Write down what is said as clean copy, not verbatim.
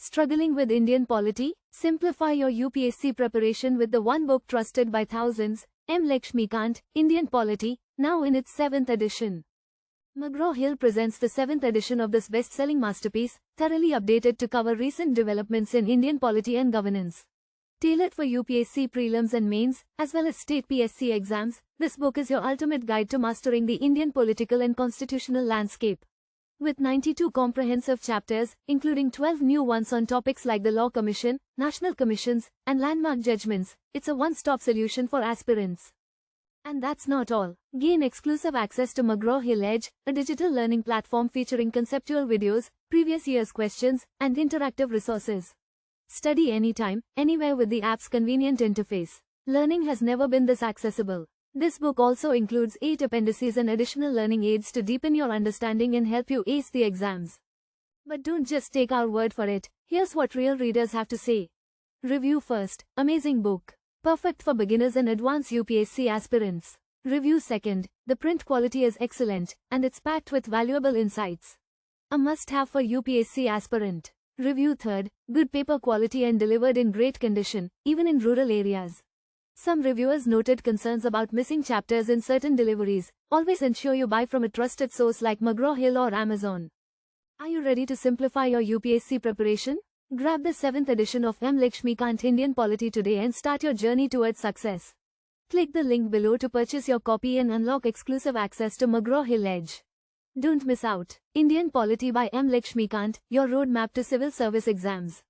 Struggling with Indian polity? Simplify your UPSC preparation with the one book trusted by thousands, M.Laxmikanth, Indian Polity, now in its 7th edition. McGraw Hill presents the 7th edition of this best-selling masterpiece, thoroughly updated to cover recent developments in Indian polity and governance. Tailored for UPSC Prelims and Mains, as well as State PSC exams, this book is your ultimate guide to mastering the Indian political and constitutional landscape. With 92 comprehensive chapters, including 12 new ones on topics like the Law Commission, National Commissions, and Landmark Judgements, it's a one-stop solution for aspirants. And that's not all. Gain exclusive access to McGraw Hill Edge, a digital learning platform featuring conceptual videos, previous year's questions, and interactive resources. Study anytime, anywhere with the app's convenient interface. Learning has never been this accessible. This book also includes 8 appendices and additional learning aids to deepen your understanding and help you ace the exams. But don't just take our word for it. Here's what real readers have to say. Review first. Amazing book. Perfect for beginners and advanced UPSC aspirants. Review second. The print quality is excellent, and it's packed with valuable insights. A must-have for UPSC aspirant. Review third. Good paper quality and delivered in great condition, even in rural areas. Some reviewers noted concerns about missing chapters in certain deliveries. Always ensure you buy from a trusted source like McGraw Hill or Amazon. Are you ready to simplify your UPSC preparation? Grab the 7th edition of M.Laxmikanth Indian Polity today and start your journey towards success. Click the link below to purchase your copy and unlock exclusive access to McGraw Hill Edge. Don't miss out. Indian Polity by M.Laxmikanth, your roadmap to civil service exams.